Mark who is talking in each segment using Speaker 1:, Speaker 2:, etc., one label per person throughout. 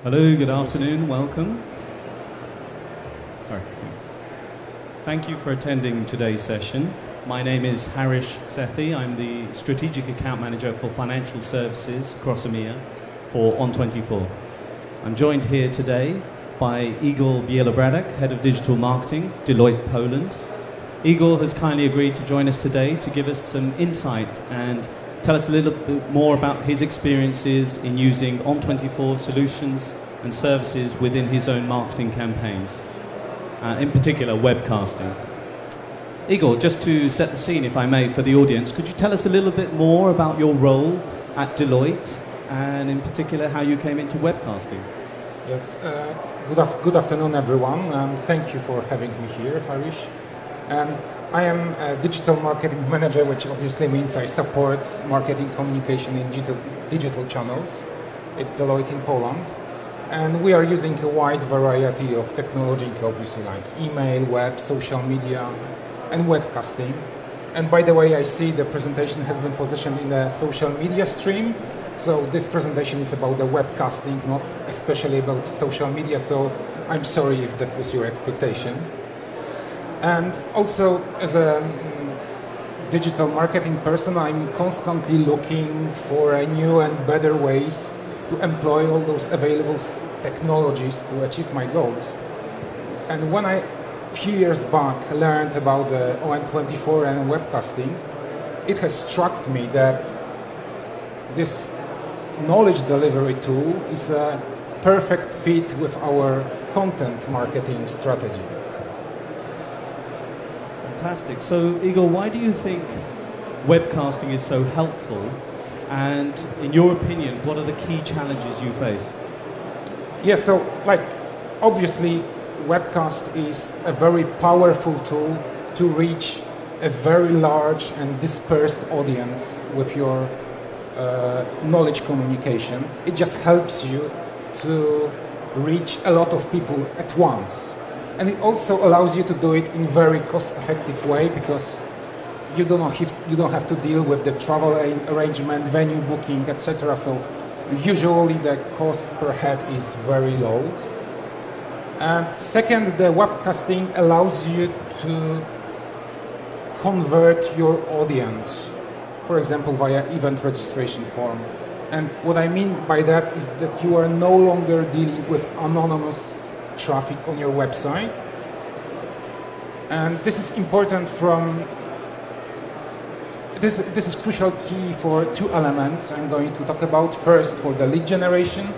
Speaker 1: Hello, good afternoon, welcome. Sorry. Thank you for attending today's session. My name is Harish Sethi. I'm the Strategic Account Manager for Financial Services across EMEA for On24. I'm joined here today by Igor Bielobradek, Head of Digital Marketing, Deloitte Poland. Igor has kindly agreed to join us today to give us some insight and tell us a little bit more about his experiences in using On24 solutions and services within his own marketing campaigns, in particular webcasting. Igor, just to set the scene, if I may, for the audience, could you tell us a little bit more about your role at Deloitte and in particular how you came into webcasting?
Speaker 2: Yes, good afternoon everyone, and thank you for having me here, Harish. And I am a digital marketing manager, which obviously means I support marketing communication in digital channels at Deloitte in Poland. And we are using a wide variety of technology, obviously like email, web, social media, and webcasting. And by the way, I see the presentation has been positioned in a social media stream. So this presentation is about the webcasting, not especially about social media. So I'm sorry if that was your expectation. And also, as a digital marketing person, I'm constantly looking for new and better ways to employ all those available technologies to achieve my goals. And when I, a few years back, learned about the On24 and webcasting, it has struck me that this knowledge delivery tool is a perfect fit with our content marketing strategy.
Speaker 1: Fantastic. So, Igor, why do you think webcasting is so helpful? And in your opinion, what are the key challenges you face?
Speaker 2: Yes, so obviously, webcast is a very powerful tool to reach a very large and dispersed audience with your knowledge communication. It just helps you to reach a lot of people at once. And it also allows you to do it in a very cost-effective way because you don't have to deal with the travel arrangement, venue booking, etc. So usually the cost per head is very low. And second, the webcasting allows you to convert your audience, for example, via event registration form. And what I mean by that is that you are no longer dealing with anonymous traffic on your website. And this is important this is crucial key for two elements I'm going to talk about. First, for the lead generation,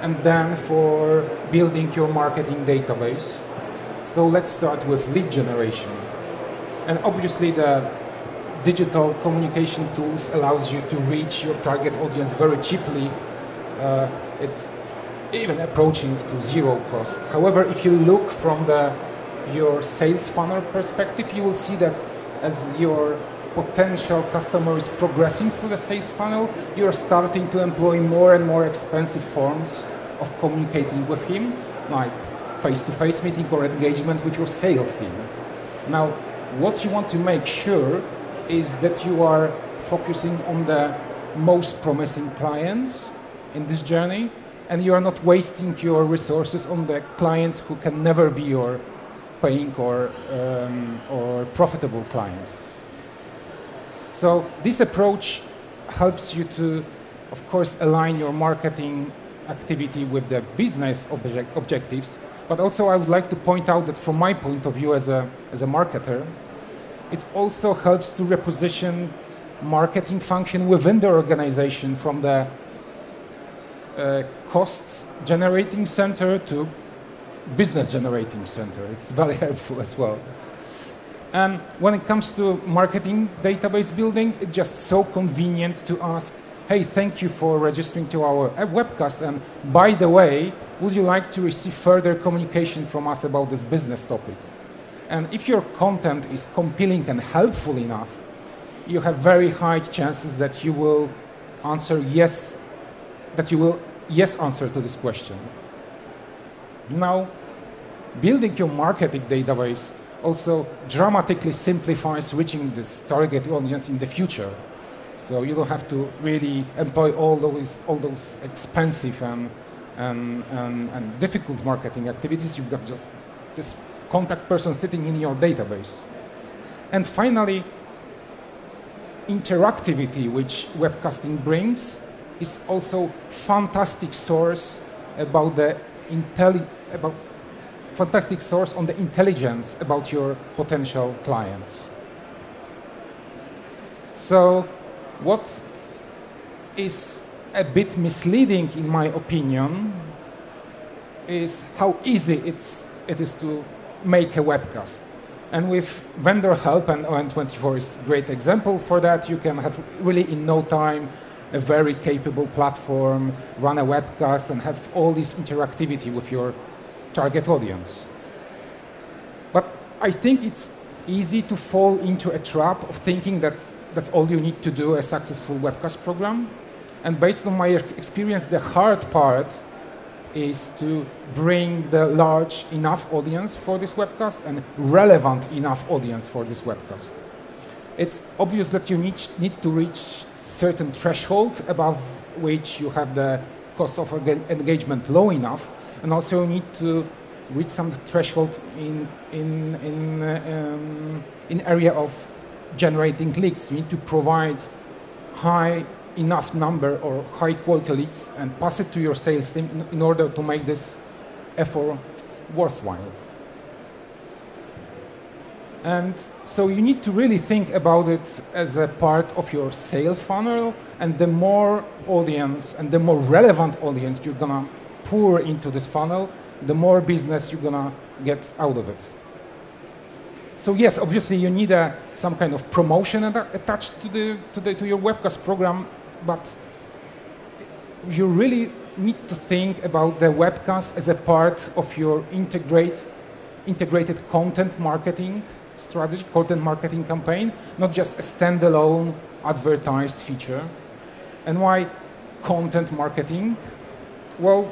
Speaker 2: and then for building your marketing database. So let's start with lead generation. And obviously the digital communication tools allows you to reach your target audience very cheaply. It's even approaching to zero cost. However, if you look from your sales funnel perspective, you will see that as your potential customer is progressing through the sales funnel, you are starting to employ more and more expensive forms of communicating with him, like face-to-face meeting or engagement with your sales team. Now, what you want to make sure is that you are focusing on the most promising clients in this journey, and you are not wasting your resources on the clients who can never be your paying or profitable client. So this approach helps you to, of course, align your marketing activity with the business objectives, but also I would like to point out that from my point of view as a marketer, it also helps to reposition marketing function within the organization from the cost generating center to business generating center. It's very helpful as well. And when it comes to marketing database building, it's just so convenient to ask, hey, thank you for registering to our webcast, and by the way, would you like to receive further communication from us about this business topic? And if your content is compelling and helpful enough, you have very high chances that you will answer yes, answer to this question. Now, building your marketing database also dramatically simplifies reaching this target audience in the future. So you don't have to really employ all those expensive and and difficult marketing activities, you've got just this contact person sitting in your database. And finally, interactivity, which webcasting brings, is also fantastic source fantastic source on the intelligence about your potential clients. So what is a bit misleading, in my opinion, is how easy it is to make a webcast. And with vendor help, and ON24 is a great example for that, you can have really in no time a very capable platform, run a webcast, and have all this interactivity with your target audience. But I think it's easy to fall into a trap of thinking that that's all you need to do a successful webcast program. And based on my experience, the hard part is to bring the large enough audience for this webcast and relevant enough audience for this webcast. It's obvious that you need to reach certain threshold above which you have the cost of engagement low enough, and also you need to reach some threshold in area of generating leads. You need to provide high enough number or high quality leads and pass it to your sales team in order to make this effort worthwhile. And so you need to really think about it as a part of your sales funnel, and the more audience and the more relevant audience you're gonna pour into this funnel, the more business you're gonna get out of it. So yes, obviously you need some kind of promotion attached to your webcast program, but you really need to think about the webcast as a part of your integrated content marketing strategy, content marketing campaign, not just a standalone advertised feature. And why content marketing? Well,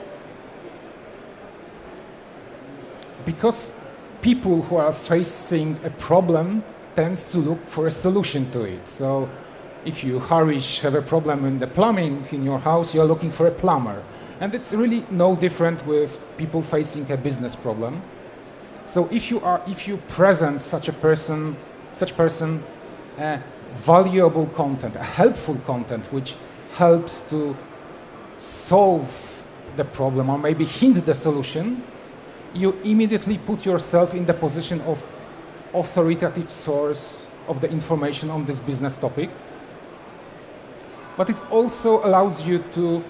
Speaker 2: because people who are facing a problem tends to look for a solution to it. So if you, Harish, have a problem in the plumbing in your house, you're looking for a plumber. And it's really no different with people facing a business problem. So if you present such person valuable content, a helpful content, which helps to solve the problem or maybe hint the solution, you immediately put yourself in the position of authoritative source of the information on this business topic. But it also allows you to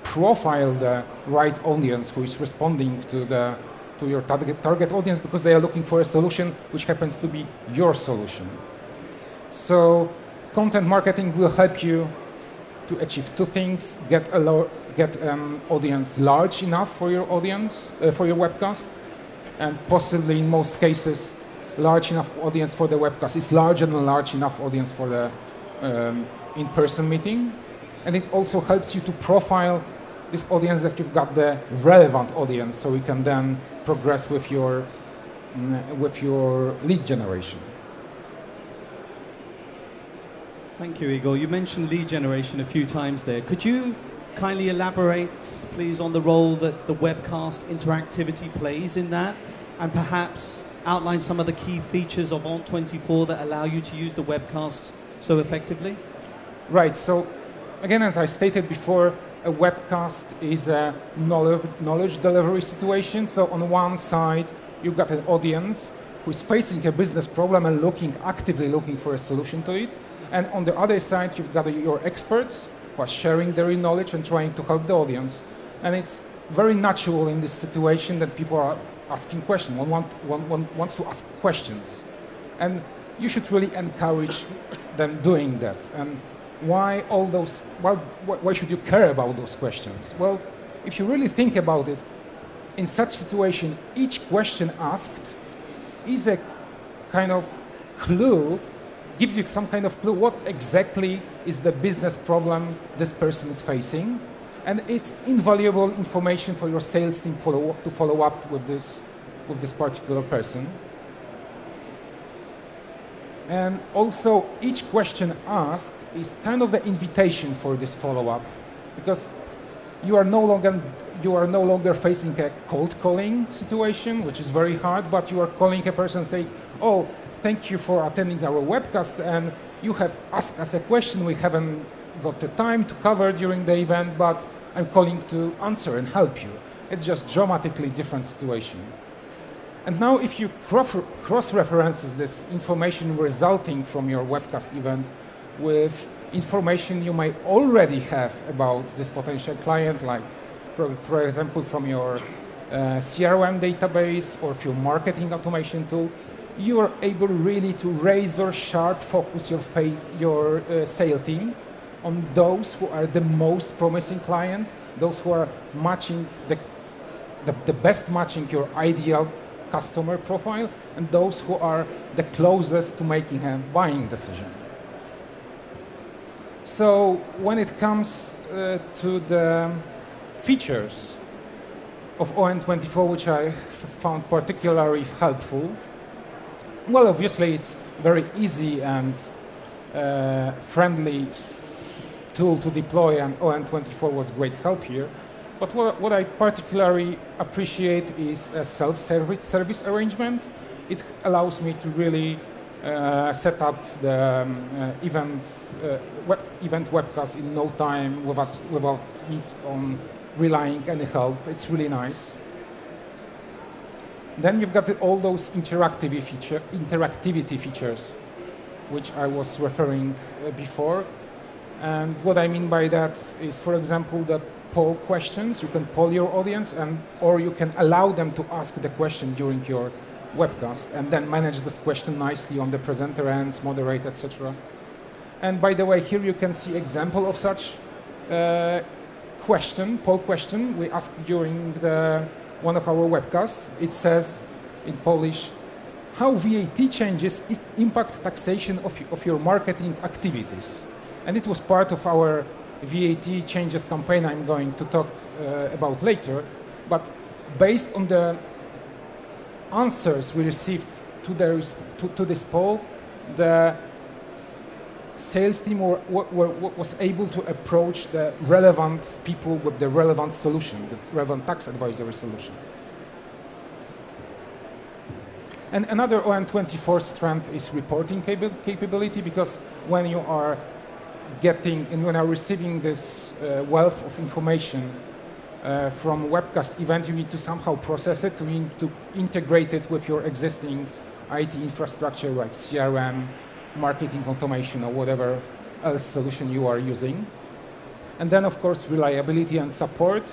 Speaker 2: profile the right audience who is responding to your target audience, because they are looking for a solution which happens to be your solution. So content marketing will help you to achieve two things: get audience large enough for your audience, for your webcast, and possibly in most cases large enough audience for the webcast is larger than large enough audience for the in-person meeting. And it also helps you to profile this audience, that you've got the relevant audience, so you can then progress with your lead generation.
Speaker 1: Thank you, Igor. You mentioned lead generation a few times there. Could you kindly elaborate, please, on the role that the webcast interactivity plays in that, and perhaps outline some of the key features of ON24 that allow you to use the webcasts so effectively?
Speaker 2: Right. So, again, as I stated before, a webcast is a knowledge delivery situation. So on one side, you've got an audience who is facing a business problem and actively looking for a solution to it. And on the other side, you've got your experts who are sharing their knowledge and trying to help the audience. And it's very natural in this situation that people are asking questions. One wants to ask questions. And you should really encourage them doing that. And why should you care about those questions? Well, if you really think about it, in such situation, each question asked is a kind of clue, gives you some kind of clue what exactly is the business problem this person is facing. And it's invaluable information for your sales team to follow up with this particular person. And also, each question asked is kind of the invitation for this follow-up, because you are no longer you are no longer facing a cold calling situation, which is very hard, but you are calling a person saying, oh, thank you for attending our webcast, and you have asked us a question we haven't got the time to cover during the event, but I'm calling to answer and help you. It's just dramatically different situation. And now if you cross-references this information resulting from your webcast event with information you might already have about this potential client, like for example from your CRM database or from your marketing automation tool, you are able really to razor sharp focus your sales team on those who are the most promising clients, those who are matching the best matching your ideal customer profile, and those who are the closest to making a buying decision. So when it comes to the features of ON24, which I found particularly helpful, well, obviously it's very easy and friendly tool to deploy, and ON24 was great help here. But what I particularly appreciate is a self-service arrangement. It allows me to really set up the event webcast in no time without need on relying any help. It's really nice. Then you've got all those interactivity features, which I was referring before. And what I mean by that is, for example, the poll questions. You can poll your audience, or you can allow them to ask the question during your webcast, and then manage this question nicely on the presenter ends, moderate, etc. And by the way, here you can see example of such poll question we asked during one of our webcasts. It says in Polish, how VAT changes impact taxation of your marketing activities? And it was part of our VAT changes campaign I'm going to talk about later. But based on the answers we received to this poll, the sales team was able to approach the relevant people with the relevant solution, the relevant tax advisory solution. And another ON24 strength is reporting capability, because when you are receiving this wealth of information from webcast event, you need to somehow process it. You need to integrate it with your existing IT infrastructure, like CRM, marketing automation, or whatever else solution you are using. And then, of course, reliability and support,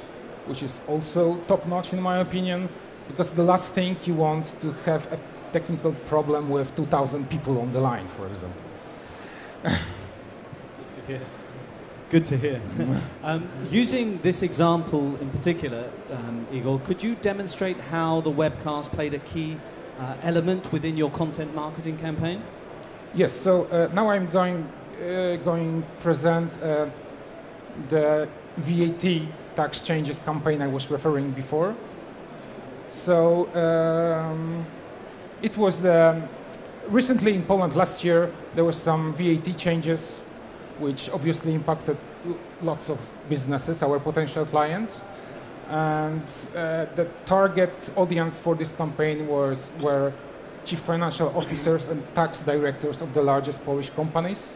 Speaker 2: which is also top-notch in my opinion, because the last thing you want to have a technical problem with 2,000 people on the line, for example.
Speaker 1: Good to hear. Using this example in particular, Igor, could you demonstrate how the webcast played a key element within your content marketing campaign?
Speaker 2: Yes. So now I'm going to present the VAT tax changes campaign I was referring before. So it was recently in Poland last year there were some VAT changes, which obviously impacted lots of businesses, our potential clients. And the target audience for this campaign were chief financial officers and tax directors of the largest Polish companies.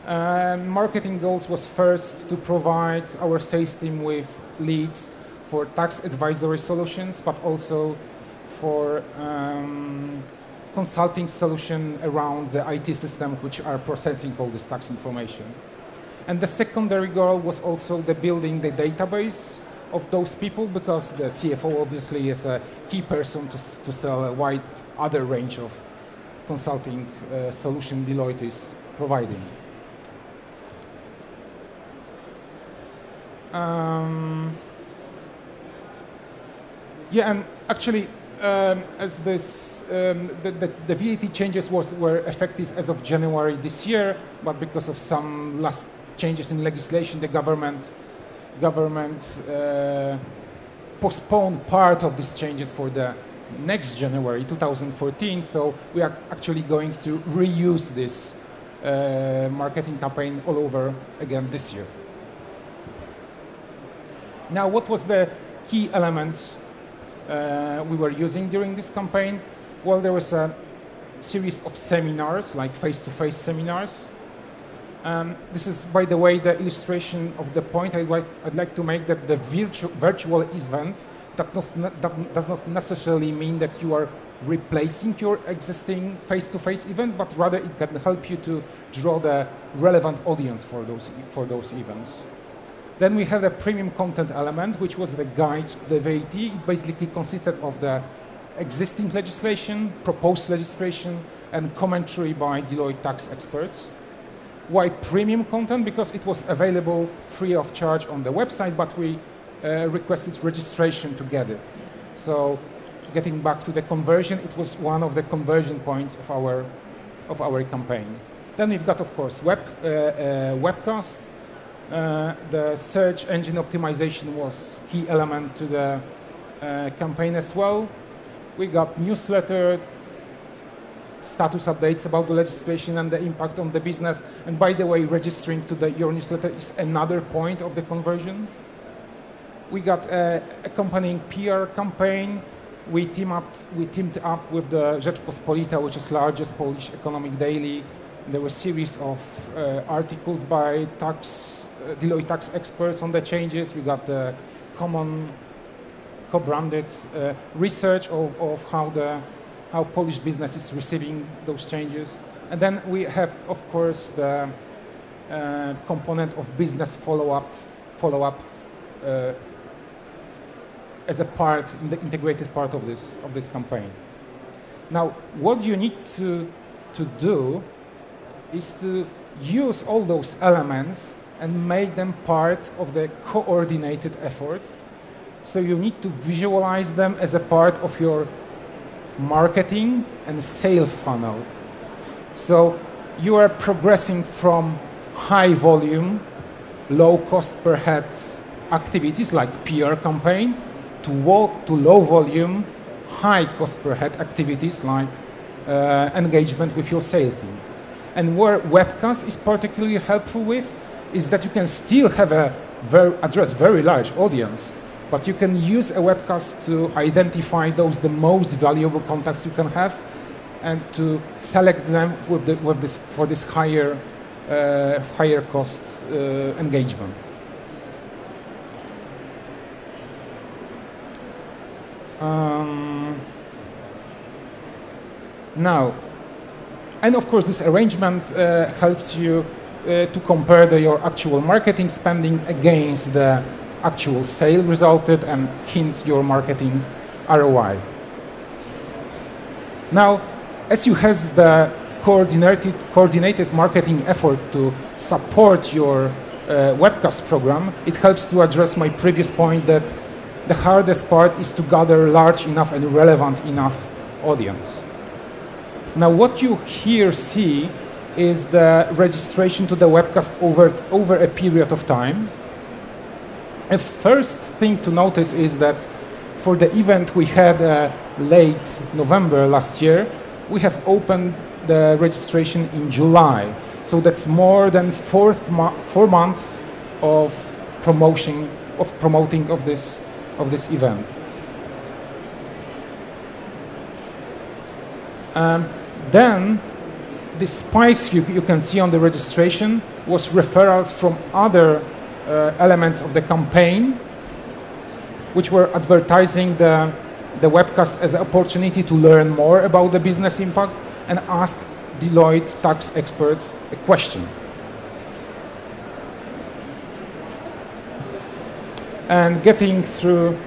Speaker 2: Marketing goals was first to provide our sales team with leads for tax advisory solutions, but also for consulting solution around the IT system which are processing all this tax information. And the secondary goal was also the building the database of those people, because the CFO obviously is a key person to sell a wide other range of consulting solution Deloitte is providing. Yeah, and actually as this the VAT changes were effective as of January this year, but because of some last changes in legislation, the government postponed part of these changes for the next January 2014. So we are actually going to reuse this marketing campaign all over again this year. Now, what was the key elements we were using during this campaign? Well, there was a series of seminars, like face-to-face seminars. This is, by the way, the illustration of the point I'd like to make, that the virtual events that does not necessarily mean that you are replacing your existing face-to-face events, but rather it can help you to draw the relevant audience for those events. Then we have a premium content element, which was the guide to the VAT. It basically consisted of the existing legislation, proposed legislation, and commentary by Deloitte tax experts. Why premium content? Because it was available free of charge on the website, but we requested registration to get it. So, getting back to the conversion, it was one of the conversion points of our campaign. Then we've got, of course, webcasts. The search engine optimization was key element to the campaign as well. We got newsletter, status updates about the legislation and the impact on the business. And by the way, registering to your newsletter is another point of the conversion. We got accompanying PR campaign. We teamed up with the Rzeczpospolita, which is largest Polish economic daily. There were a series of articles by Deloitte tax experts on the changes. We got the common co-branded research of how Polish business is receiving those changes. And then we have, of course, the component of business follow-up as a part, in the integrated part of this campaign. Now, what you need to do is to use all those elements and make them part of the coordinated effort. So you need to visualize them as a part of your marketing and sales funnel. So you are progressing from high volume, low cost per head activities like PR campaign to low volume, high cost per head activities like engagement with your sales team. And where webcast is particularly helpful with is that you can still have address very large audience, but you can use a webcast to identify the most valuable contacts you can have, and to select them for this higher cost engagement. Now, and of course, this arrangement helps you to compare your actual marketing spending against the actual sale resulted and hint your marketing ROI. Now, as you have the coordinated marketing effort to support your webcast program, it helps to address my previous point that the hardest part is to gather large enough and relevant enough audience. Now, what you here see is the registration to the webcast over a period of time. A first thing to notice is that for the event we had late November last year, we have opened the registration in July. So that's more than 4 months of promoting of this event. Then the spikes you can see on the registration was referrals from other elements of the campaign, which were advertising the webcast as an opportunity to learn more about the business impact and ask Deloitte tax expert a question. And getting through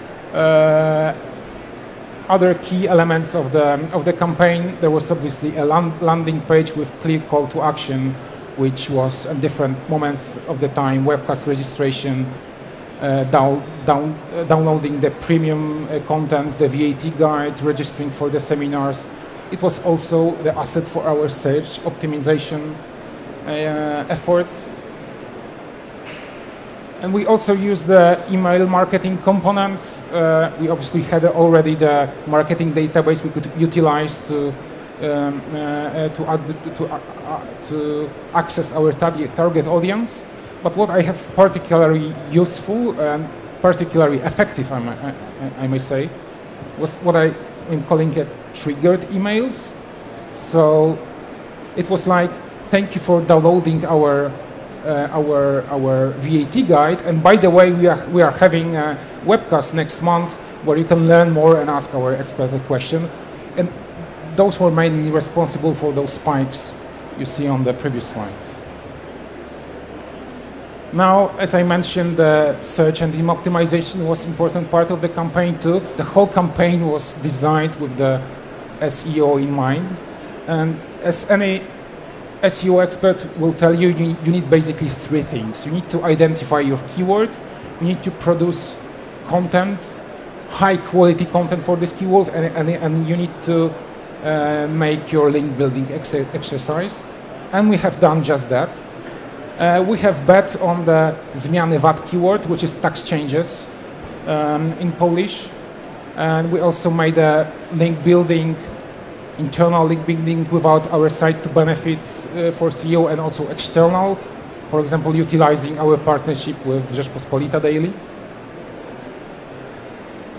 Speaker 2: other key elements of the campaign, there was obviously a landing page with clear call to action, which was at different moments of the time, webcast registration, downloading the premium content, the VAT guide, registering for the seminars. It was also the asset for our search optimization effort. And we also used the email marketing component. We obviously had already the marketing database we could utilize to access our target audience. But what I have particularly useful particularly effective, I may say, was what I am calling triggered emails. So it was like, thank you for downloading our VAT guide, and by the way, we are having a webcast next month where you can learn more and ask our expert a question. And those were mainly responsible for those spikes you see on the previous slide. Now, as I mentioned, the search engine optimization was an important part of the campaign too. The whole campaign was designed with the SEO in mind. And as any SEO expert will tell you, you need basically three things. You need to identify your keyword, you need to produce content, high quality content for this keyword, and you need to make your link building exercise. And we have done just that. We have bet on the zmiany VAT keyword, which is tax changes in Polish. And we also made a link building, internal link building without our site to benefit for SEO, and also external, for example, utilizing our partnership with Rzeczpospolita Daily.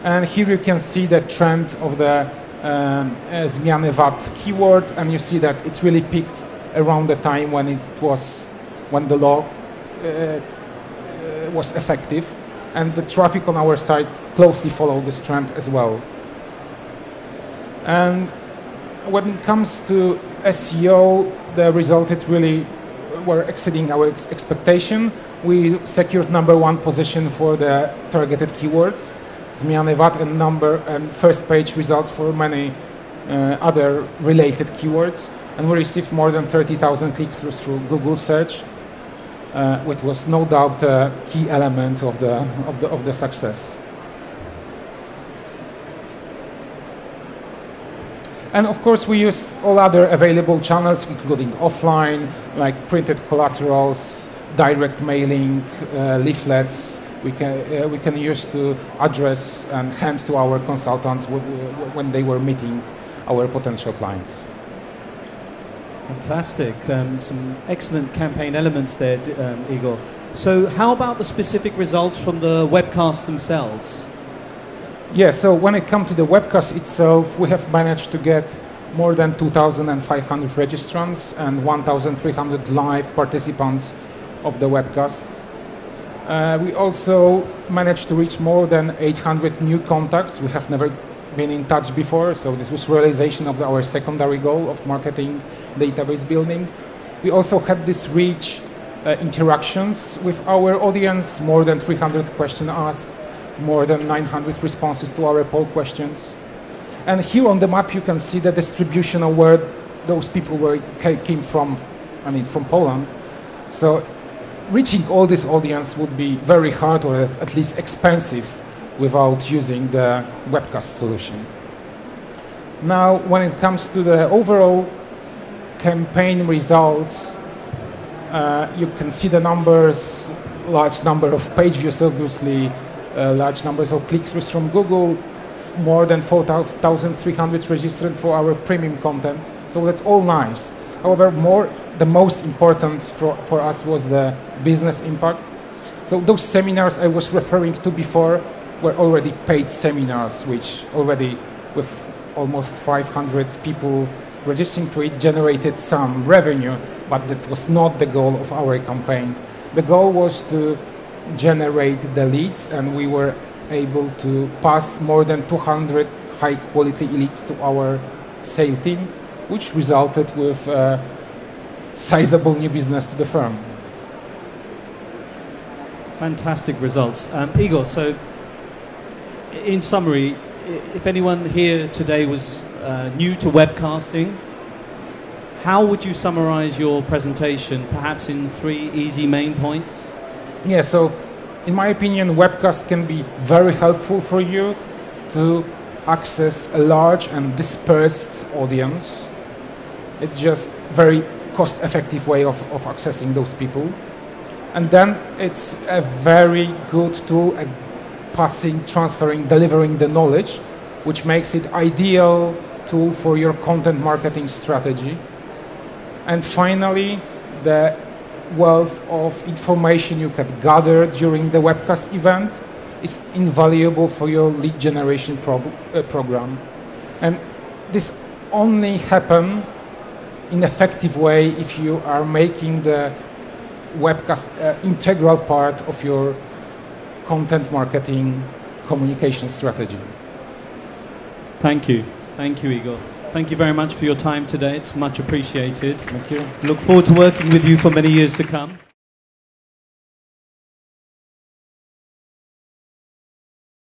Speaker 2: And here you can see the trend of the zmiany VAT keyword, and you see that it's really peaked around the time when the law was effective, and the traffic on our site closely followed this trend as well. And when it comes to SEO, the results really were exceeding our expectation. We secured #1 position for the targeted keyword, zmiany VAT, and first page results for many other related keywords. And we received more than 30,000 click-throughs through Google search, which was no doubt a key element of the success. And of course, we used all other available channels, including offline, like printed collaterals, direct mailing, leaflets. We can use to address and hand to our consultants when they were meeting our potential clients.
Speaker 1: Fantastic. Some excellent campaign elements there, Igor. So how about the specific results from the webcasts themselves?
Speaker 2: Yeah, so when it comes to the webcast itself, we have managed to get more than 2,500 registrants and 1,300 live participants of the webcast. We also managed to reach more than 800 new contacts. We have never been in touch before, so this was realization of our secondary goal of marketing database building. We also had this rich interactions with our audience, more than 300 questions asked, more than 900 responses to our poll questions. And here on the map you can see the distribution of where those people came from, from Poland. So reaching all this audience would be very hard, or at least expensive, without using the webcast solution. Now, when it comes to the overall campaign results, you can see the numbers, large number of page views, obviously, large numbers of click-throughs from Google, more than 4,300 registered for our premium content. So that's all nice. However, the most important for us was the business impact. So those seminars I was referring to before were already paid seminars, which already, with almost 500 people registering to it, generated some revenue, but that was not the goal of our campaign. The goal was to generate the leads, and we were able to pass more than 200 high-quality leads to our sales team, which resulted with sizable new business to the firm.
Speaker 1: Fantastic results. Igor, so in summary, if anyone here today was new to webcasting, how would you summarize your presentation, perhaps in 3 easy main points?
Speaker 2: Yeah, so in my opinion, webcast can be very helpful for you to access a large and dispersed audience. It's just very cost-effective way of accessing those people. And then it's a very good tool at passing, transferring, delivering the knowledge, which makes it ideal tool for your content marketing strategy. And finally, the wealth of information you can gather during the webcast event is invaluable for your lead generation program. And this only happen in effective way if you are making the webcast integral part of your content marketing communication strategy.
Speaker 1: Thank you. Thank you, Igor. Thank you very much for your time today. It's much appreciated.
Speaker 2: Thank you.
Speaker 1: Look forward to working with you for many years to come.